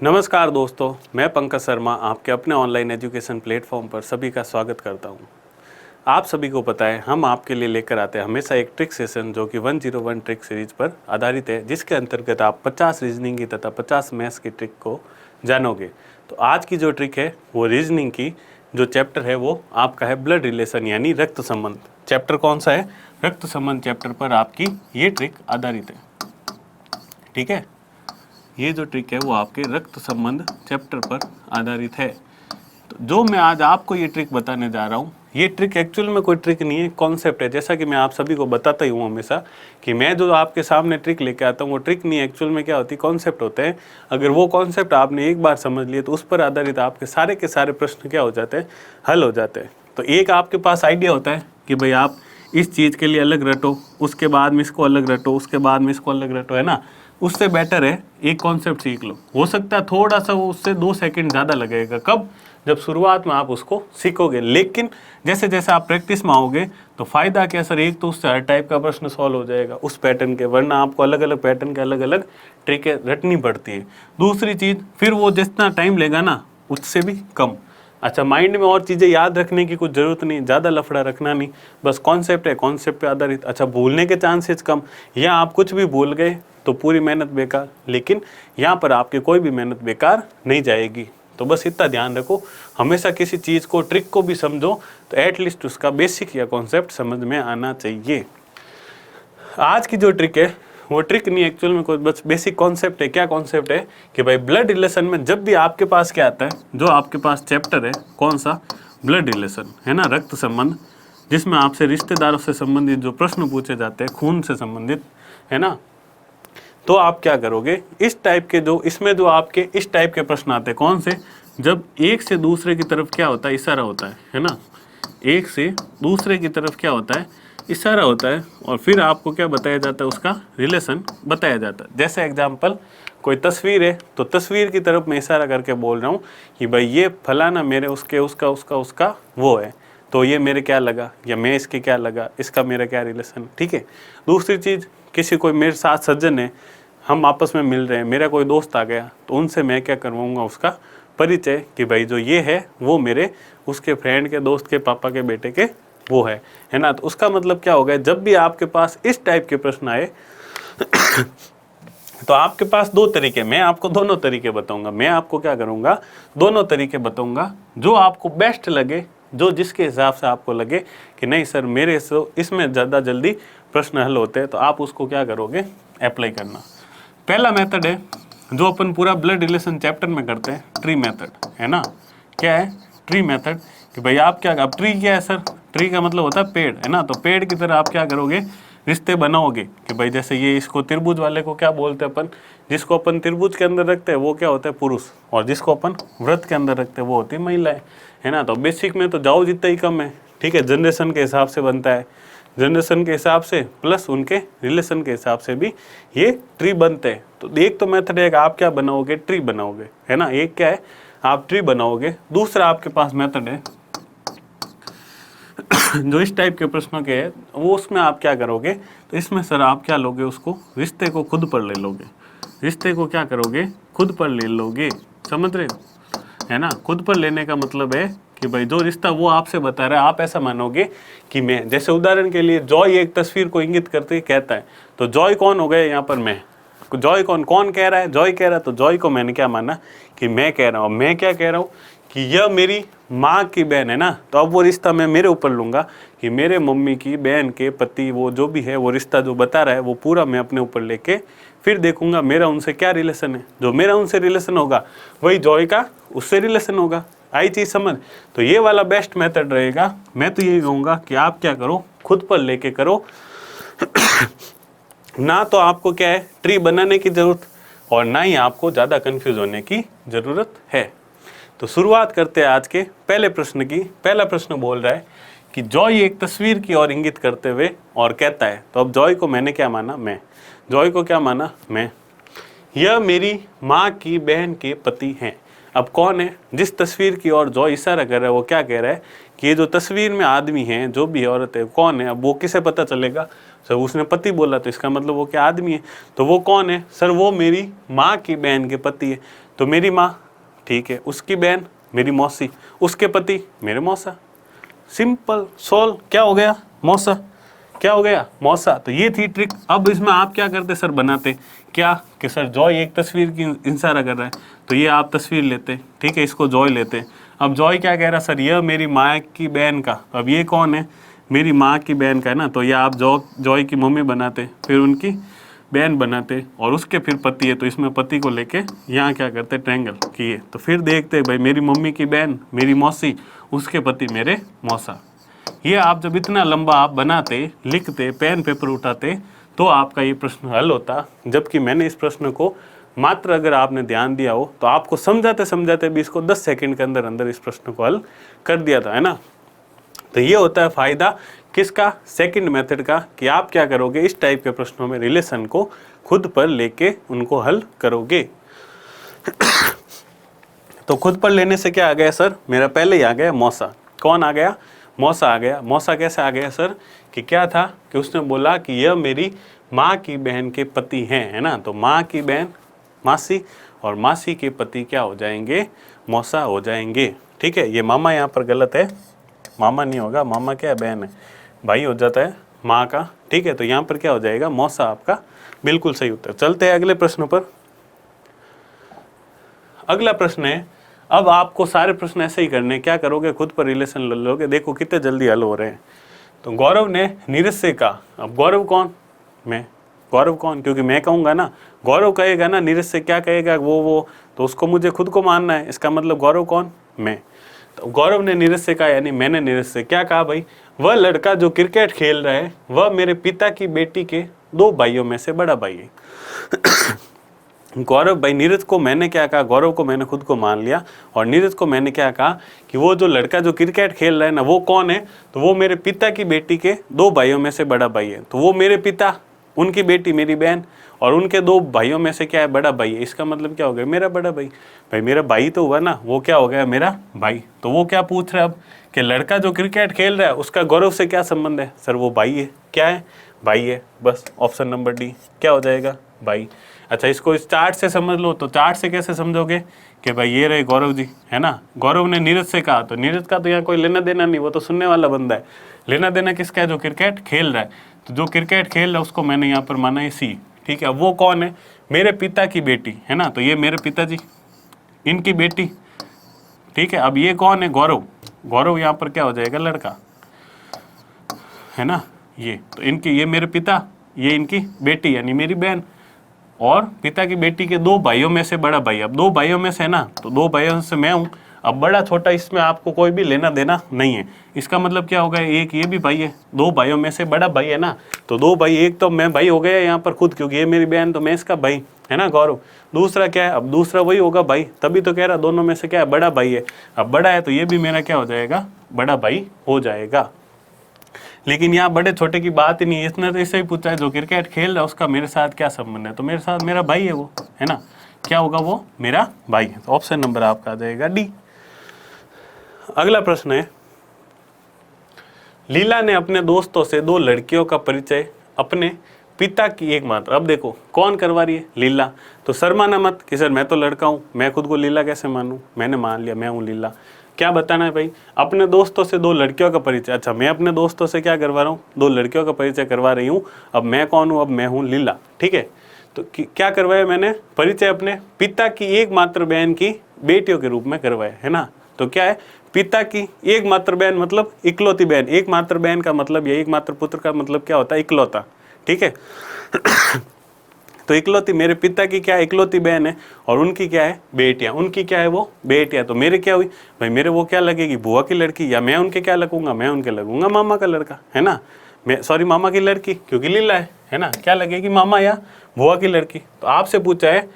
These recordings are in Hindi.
नमस्कार दोस्तों, मैं पंकज शर्मा आपके अपने ऑनलाइन एजुकेशन प्लेटफॉर्म पर सभी का स्वागत करता हूं। आप सभी को पता है हम आपके लिए लेकर आते हैं हमेशा एक ट्रिक सेशन जो कि 101 ट्रिक सीरीज पर आधारित है, जिसके अंतर्गत आप 50 रीजनिंग की तथा 50 मैथ्स की ट्रिक को जानोगे। तो आज की जो ट्रिक है वो रीजनिंग की जो चैप्टर है वो आपका है ब्लड रिलेशन यानी रक्त संबंध। चैप्टर कौन सा है? रक्त संबंध चैप्टर पर आपकी ये ट्रिक आधारित है। ठीक है, ये जो ट्रिक है वो आपके रक्त संबंध चैप्टर पर आधारित है। तो जो मैं आज आपको ये ट्रिक बताने जा रहा हूँ, ये ट्रिक एक्चुअल में कोई ट्रिक नहीं है, कॉन्सेप्ट है। जैसा कि मैं आप सभी को बताता ही हूँ हमेशा कि मैं जो आपके सामने ट्रिक लेके आता हूँ वो ट्रिक नहीं है, एक्चुअल में क्या होती है, कॉन्सेप्ट होते हैं। अगर वो कॉन्सेप्ट आपने एक बार समझ लिए तो उस पर आधारित आपके सारे के सारे प्रश्न क्या हो जाते हैं, हल हो जाते हैं। तो एक आपके पास आइडिया होता है कि भाई आप इस चीज़ के लिए अलग रटो, उसके बाद में इसको अलग रटो, उसके बाद में इसको अलग रटो, है ना। उससे बेटर है एक कॉन्सेप्ट सीख लो। हो सकता है थोड़ा सा वो उससे 2 सेकंड ज़्यादा लगेगा। कब? जब शुरुआत में आप उसको सीखोगे। लेकिन जैसे जैसे आप प्रैक्टिस में आओगे तो फ़ायदा क्या सर, एक तो उससे हर टाइप का प्रश्न सॉल्व हो जाएगा उस पैटर्न के, वरना आपको अलग अलग पैटर्न के अलग अलग ट्रिकें रटनी पड़ती है। दूसरी चीज़, फिर वो जितना टाइम लेगा ना उससे भी कम। अच्छा, माइंड में और चीज़ें याद रखने की कुछ ज़रूरत नहीं, ज़्यादा लफड़ा रखना नहीं, बस कॉन्सेप्ट है, कॉन्सेप्ट पे आधारित। अच्छा, भूलने के चांसेस कम, या आप कुछ भी भूल गए तो पूरी मेहनत बेकार, लेकिन यहाँ पर आपकी कोई भी मेहनत बेकार नहीं जाएगी। तो बस इतना ध्यान रखो, हमेशा किसी चीज़ को, ट्रिक को भी समझो तो एटलीस्ट उसका बेसिक या कॉन्सेप्ट समझ में आना चाहिए। आज की जो ट्रिक है वो ट्रिक नहीं, एक्चुअल में कोई बस बेसिक कॉन्सेप्ट है। क्या कॉन्सेप्ट है कि भाई ब्लड रिलेशन में जब भी आपके पास क्या आता है, जो आपके पास चैप्टर है कौन सा, ब्लड रिलेशन, है ना, रक्त संबंध, जिसमें आपसे रिश्तेदारों से संबंधित जो प्रश्न पूछे जाते हैं, खून से संबंधित, है ना। तो आप क्या करोगे, इस टाइप के जो इसमें जो आपके इस टाइप के प्रश्न आते हैं, कौन से, जब एक से दूसरे की तरफ क्या होता है, इशारा होता है ना, एक से दूसरे की तरफ क्या होता है, इशारा होता है, और फिर आपको क्या बताया जाता है, उसका रिलेशन बताया जाता है। जैसे एग्जांपल, कोई तस्वीर है तो तस्वीर की तरफ मैं इशारा करके बोल रहा हूँ कि भाई ये फलाना मेरे उसके उसका उसका उसका वो है, तो ये मेरे क्या लगा, या मैं इसके क्या लगा, इसका मेरा क्या रिलेशन। ठीक है। दूसरी चीज़, किसी कोई मेरे साथ सज्जन है, हम आपस में मिल रहे हैं, मेरा कोई दोस्त आ गया तो उनसे मैं क्या करवाऊँगा, उसका परिचय, कि भाई जो ये है वो मेरे उसके फ्रेंड के दोस्त के पापा के बेटे के वो है ना। तो उसका मतलब क्या होगा, जब भी आपके पास इस टाइप के प्रश्न आए तो आपके पास 2 तरीके, मैं आपको दोनों तरीके बताऊंगा। मैं आपको क्या करूंगा, दोनों तरीके बताऊंगा, जो आपको बेस्ट लगे, जो जिसके हिसाब से आपको लगे कि नहीं सर मेरे से इसमें ज़्यादा जल्दी प्रश्न हल होते हैं, तो आप उसको क्या करोगे, अप्लाई करना। पहला मेथड है जो अपन पूरा ब्लड रिलेशन चैप्टर में करते हैं, ट्री मेथड, है ना। क्या है ट्री मेथड, कि भाई आप क्या, अब ट्री क्या है सर, ट्री का मतलब होता है पेड़, है ना। तो पेड़ की तरह आप क्या करोगे, रिश्ते बनाओगे कि भाई जैसे ये इसको त्रिभुज वाले को क्या बोलते हैं अपन, जिसको अपन त्रिभुज के अंदर रखते हैं वो क्या होता है, पुरुष, और जिसको अपन वृत्त के अंदर रखते हैं वो होती है महिलाएं, है ना। तो बेसिक में तो जाओ जितना ही कम है, ठीक है, जनरेशन के हिसाब से बनता है, जनरेशन के हिसाब से प्लस उनके रिलेशन के हिसाब से भी ये ट्री बनते हैं। तो एक तो मेथड है आप क्या बनाओगे, ट्री बनाओगे, है ना। एक क्या है, आप ट्री बनाओगे। दूसरा आपके पास मेथड है जो इस टाइप के प्रश्नों के है, वो उसमें आप क्या करोगे, तो इसमें सर आप क्या लोगे, उसको रिश्ते को खुद पर ले लोगे। रिश्ते को क्या करोगे, खुद पर ले लोगे, समझ रहे हो, है ना। खुद पर लेने का मतलब है कि भाई जो रिश्ता वो आपसे बता रहा है, आप ऐसा मानोगे कि मैं, जैसे उदाहरण के लिए जॉय एक तस्वीर को इंगित करते कहता है, तो जॉय कौन हो गया यहाँ पर, मैं। जॉय कौन कह रहा है, जॉय कह रहा है, तो जॉय को मैंने क्या माना कि मैं कह रहा हूँ। मैं क्या कह रहा हूँ कि यह मेरी माँ की बहन है ना, तो अब वो रिश्ता मैं मेरे ऊपर लूँगा कि मेरे मम्मी की बहन के पति, वो जो भी है, वो रिश्ता जो बता रहा है वो पूरा मैं अपने ऊपर लेके फिर देखूंगा मेरा उनसे क्या रिलेशन है। जो मेरा उनसे रिलेशन होगा वही जॉय का उससे रिलेशन होगा। आई चीज़ समझ। तो ये वाला बेस्ट मेथड रहेगा। मैं तो यही कहूँगा कि आप क्या करो, खुद पर लेके करो ना तो आपको क्या है ट्री बनाने की ज़रूरत, और ना ही आपको ज़्यादा कंफ्यूज होने की ज़रूरत है। तो शुरुआत करते हैं आज के पहले प्रश्न की। पहला प्रश्न बोल रहा है कि जॉय एक तस्वीर की ओर इंगित करते हुए और कहता है, तो अब जॉय को मैंने क्या माना, मैं। जॉय को क्या माना, मैं। यह मेरी माँ की बहन के पति हैं। अब कौन है, जिस तस्वीर की ओर जॉय इशारा कर रहा है वो क्या कह रहा है कि ये जो तस्वीर में आदमी है, जो भी औरत है, कौन है। अब वो किसे पता चलेगा सर, उसने पति बोला तो इसका मतलब वो क्या आदमी है। तो वो कौन है सर, वो मेरी माँ की बहन के पति है। तो मेरी माँ, ठीक है, उसकी बहन मेरी मौसी, उसके पति मेरे मौसा। Simple solve. क्या हो गया, मौसा। क्या हो गया, मौसा। तो ये थी ट्रिक। अब इसमें आप क्या करते सर, बनाते क्या कि सर जॉय एक तस्वीर की इशारा कर रहा है, तो ये आप तस्वीर लेते, ठीक है, इसको जॉय लेते। अब जॉय क्या कह रहा है सर, यह मेरी माँ की बहन का। अब ये कौन है, मेरी माँ की बहन का है ना, तो ये आप जॉय की मम्मी बनाते, फिर उनकी बहन बनाते, और उसके फिर पति है, तो इसमें पति को लेके यहाँ क्या करते, ट्रायंगल किए। तो फिर देखते भाई मेरी मम्मी की बहन मेरी मौसी, उसके पति मेरे मौसा। ये आप जब इतना लंबा आप बनाते, लिखते, पेन पेपर उठाते, तो आपका ये प्रश्न हल होता। जबकि मैंने इस प्रश्न को मात्र अगर आपने ध्यान दिया हो तो आपको समझाते समझाते भी इसको 10 सेकंड के अंदर अंदर इस प्रश्न को हल कर दिया था, है ना। तो ये होता है फ़ायदा किसका, सेकंड मेथड का, कि आप क्या करोगे, इस टाइप के प्रश्नों में रिलेशन को खुद पर लेके उनको हल करोगे। तो खुद पर लेने से क्या आ गया सर, मेरा पहले ही आ गया मौसा। कौन आ गया, मौसा आ गया। मौसा कैसे आ गया सर, कि क्या था कि उसने बोला कि यह मेरी माँ की बहन के पति हैं, है ना। तो माँ की बहन मासी, और मासी के पति क्या हो जाएंगे, मौसा हो जाएंगे, ठीक है। ये मामा यहाँ पर गलत है, मामा नहीं होगा, मामा क्या है, बहन है, भाई हो जाता है माँ का, ठीक है। तो यहाँ पर क्या हो जाएगा, मौसा आपका बिल्कुल सही उत्तर। चलते हैं अगले प्रश्न पर। अगला प्रश्न है, अब आपको सारे प्रश्न ऐसे ही करने, क्या करोगे, खुद पर रिलेशन ले लोगे। देखो कितने जल्दी हल हो रहे हैं। तो गौरव ने नीरज से कहा, अब गौरव कौन, मैं, गौरव कौन, क्योंकि मैं कहूँगा ना, गौरव कहेगा ना, नीरज से क्या कहेगा, वो, तो उसको मुझे खुद को मानना है। इसका मतलब गौरव कौन, मैं। तो गौरव ने नीरज से कहा, यानी मैंने नीरज से क्या कहा भाई, वह लड़का जो क्रिकेट खेल रहा है वह मेरे पिता की बेटी के 2 भाइयों में से बड़ा भाई है। गौरव भाई, नीरज को मैंने क्या कहा, गौरव को मैंने खुद को मान लिया, और नीरज को मैंने क्या कहा कि वो जो लड़का जो क्रिकेट खेल रहा है ना, वो कौन है, तो वो मेरे पिता की बेटी के 2 भाइयों में से बड़ा भाई है। तो वो मेरे पिता, उनकी बेटी मेरी बहन, और उनके 2 भाइयों में से क्या है, बड़ा भाई है। इसका मतलब क्या हो गया, मेरा बड़ा भाई। भाई मेरा भाई तो हुआ ना, वो क्या हो गया, मेरा भाई। तो वो क्या पूछ रहा है अब, कि लड़का जो क्रिकेट खेल रहा है उसका गौरव से क्या संबंध है, सर वो भाई है। क्या है, भाई है, बस ऑप्शन नंबर डी क्या हो जाएगा, भाई। अच्छा, इसको इस चार्ट से समझ लो। तो चार्ट से कैसे समझोगे कि भाई ये रहे गौरव जी, है ना। गौरव ने नीरज से कहा, तो नीरज का तो यहाँ कोई लेना देना नहीं, वो तो सुनने वाला बंदा है। लेना देना किसका है, जो क्रिकेट खेल रहा है। तो जो क्रिकेट खेल रहा है उसको मैंने यहाँ पर माना है सी, ठीक है। अब वो कौन है, मेरे पिता की बेटी, है ना। तो ये मेरे पिताजी, इनकी बेटी, ठीक है। अब ये कौन है, गौरव। गौरव यहाँ पर क्या हो जाएगा, लड़का, है ना। ये तो इनकी, ये मेरे पिता, ये इनकी बेटी यानी मेरी बहन, और पिता की बेटी के 2 भाइयों में से बड़ा भाई। अब 2 भाइयों में से ना, तो 2 भाइयों से मैं हूँ। अब बड़ा छोटा इसमें आपको कोई भी लेना देना नहीं है। इसका मतलब क्या होगा, एक ये भी भाई है, 2 भाइयों में से बड़ा भाई है ना। तो 2 भाई, एक तो मैं भाई हो गया यहाँ पर खुद, क्योंकि ये मेरी बहन, तो मैं इसका भाई, है ना, गौरव। दूसरा क्या है, अब दूसरा वही होगा भाई, तभी तो कह रहा दोनों में से क्या है, बड़ा भाई है। अब बड़ा है तो ये भी मेरा क्या हो जाएगा, बड़ा भाई हो जाएगा। लेकिन यहाँ बड़े छोटे की बात ही नहीं है। इसने तो इससे ही पूछा है, जो क्रिकेट खेल रहा है उसका मेरे साथ क्या संबंध है, तो मेरे साथ मेरा भाई है वो, है ना। क्या होगा, वो मेरा भाई है। तो ऑप्शन नंबर आपका आ जाएगा डी। अगला प्रश्न है, लीला ने अपने दोस्तों से 2 लड़कियों का परिचय अपने पिता की एकमात्र। अब देखो कौन करवा रही है, लीला। तो शर्माना मत कि सर मैं तो लड़का हूँ, मैं खुद को लीला कैसे मानूं। मैंने मान लिया मैं हूँ लीला। क्या बताना है भाई, अपने दोस्तों से 2 लड़कियों का परिचय। अच्छा, मैं अपने दोस्तों से क्या करवा रहा हूँ, 2 लड़कियों का परिचय करवा रही हूँ। अब मैं कौन हूँ, अब मैं हूँ लीला, ठीक है। तो क्या करवाया मैंने, परिचय अपने पिता की एकमात्र बहन की बेटियों के रूप में करवाया, है ना। तो क्या है, पिता की एकमात्र बहन मतलब इकलौती बहन। एकमात्र बहन का मतलब या एकमात्र पुत्र का मतलब क्या होता है, इकलौता, ठीक है। तो इकलौती मेरे पिता की क्या है, इकलौती बहन है, और उनकी क्या है, बेटियां। उनकी क्या है, वो बेटियां। तो मेरे क्या हुई भाई, मेरे वो क्या लगेगी, बुआ की लड़की, या मैं उनके क्या लगूंगा, मैं उनके लगूंगा मामा का लड़का, है ना। मैं सॉरी मामा की लड़की, क्योंकि लीला है ना। क्या लगेगी, मामा या बुआ की लड़की। तो आपसे पूछा है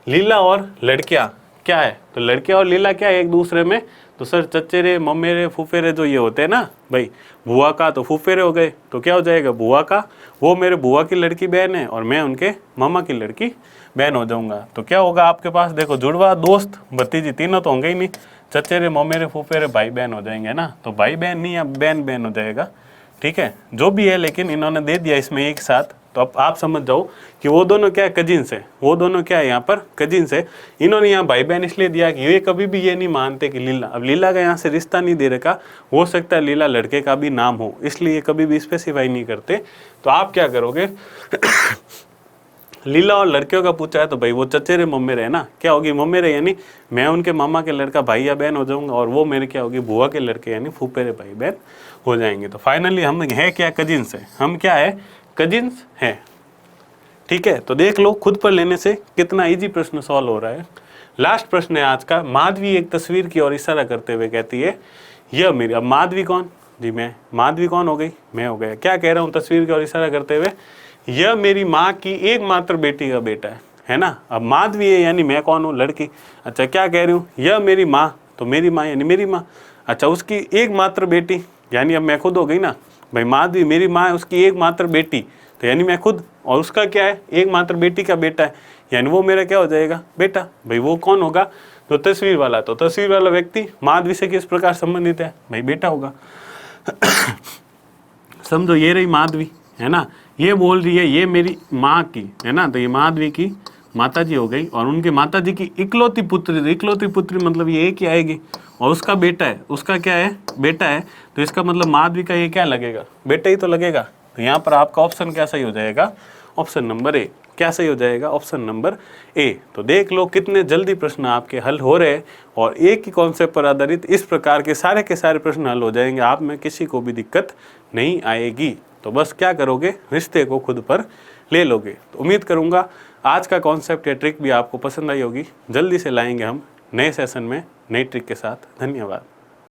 लीला और लड़कियां क्या है, तो लड़कियां और लीला क्या है एक दूसरे में, तो सर चचेरे, मम्मेरे, फूफेरे जो ये होते हैं ना भाई, बुआ का तो फूफेरे हो गए, तो क्या हो जाएगा, बुआ का, वो मेरे बुआ की लड़की बहन है, और मैं उनके मामा की लड़की बहन हो जाऊंगा। तो क्या होगा आपके पास, देखो जुड़वा, दोस्त, भतीजी, तीनों तो होंगे ही नहीं। चचेरे मोमेरे फूफेरे भाई बहन हो जाएंगे ना, तो भाई बहन नहीं, अब बहन बहन हो जाएगा, ठीक है, जो भी है, लेकिन इन्होंने दे दिया इसमें एक साथ, तो अब आप समझ जाओ कि वो दोनों क्या है, कजिन्स है, वो दोनों क्या है यहाँ पर कजिन्स है। इन्होंने यहाँ भाई बहन इसलिए दिया कि ये कभी भी ये नहीं मानते कि लीला, अब लीला का यहाँ से रिश्ता नहीं दे रखा, हो सकता है लीला लड़के का भी नाम हो, इसलिए कभी भी स्पेसिफाई नहीं करते। तो आप क्या करोगे लीला और लड़कियों का पूछा है तो भाई वो चचेरे मम्मेरे है ना, क्या होगी मम्मेरे, यानी मैं उनके मामा के लड़का भाई या बहन हो जाऊंगा, और वो मेरे क्या होगी बुआ के लड़के यानी फूफेरे भाई बहन हो जाएंगे। तो फाइनली हम है क्या, कजिन्स है, हम क्या है, कजिन्स हैं, ठीक है। तो देख लो खुद पर लेने से कितना इजी प्रश्न सॉल्व हो रहा है। लास्ट प्रश्न है आज का। माधवी एक तस्वीर की ओर इशारा करते हुए कहती है यह मेरी, अब माधवी कौन जी, मैं, माधवी कौन हो गई, मैं हो गया, क्या कह रहा हूँ तस्वीर की ओर इशारा करते हुए, यह मेरी माँ की एकमात्र बेटी का बेटा है ना। अब माधवी है यानी मैं कौन हूँ, लड़की। अच्छा क्या कह रही हूँ, यह मेरी माँ, तो मेरी माँ यानी मेरी माँ। अच्छा उसकी एकमात्र बेटी, यानी अब मैं खुद हो गई ना, भाई माधवी मेरी माँ है, उसकी एकमात्र बेटी, तो यानी मैं खुद, और उसका क्या है, एकमात्र बेटी का बेटा है, यानी वो मेरा क्या हो जाएगा, बेटा। भाई वो कौन होगा, तो तस्वीर वाला, तो तस्वीर वाला व्यक्ति माधवी से किस प्रकार संबंधित है, भाई बेटा होगा। समझो ये रही माधवी है ना, ये बोल रही है ये मेरी माँ की है ना, तो ये माधवी की माता जी हो गई, और उनके माता जी की इकलौती पुत्री, इकलौती पुत्री मतलब ये एक ही आएगी, और उसका बेटा है, उसका क्या है, बेटा है, तो इसका मतलब माधवी का ये क्या लगेगा, बेटा ही तो लगेगा। तो यहाँ पर आपका ऑप्शन क्या सही हो जाएगा, ऑप्शन नंबर ए। क्या सही हो जाएगा, ऑप्शन नंबर ए। तो देख लो कितने जल्दी प्रश्न आपके हल हो रहे हैं, और एक ही कॉन्सेप्ट पर आधारित इस प्रकार के सारे प्रश्न हल हो जाएंगे, आप में किसी को भी दिक्कत नहीं आएगी। तो बस क्या करोगे, रिश्ते को खुद पर ले लोगे। तो उम्मीद करूँगा आज का कॉन्सेप्ट या ट्रिक भी आपको पसंद आई होगी। जल्दी से लाएंगे हम नए सेशन में नई ट्रिक के साथ। धन्यवाद।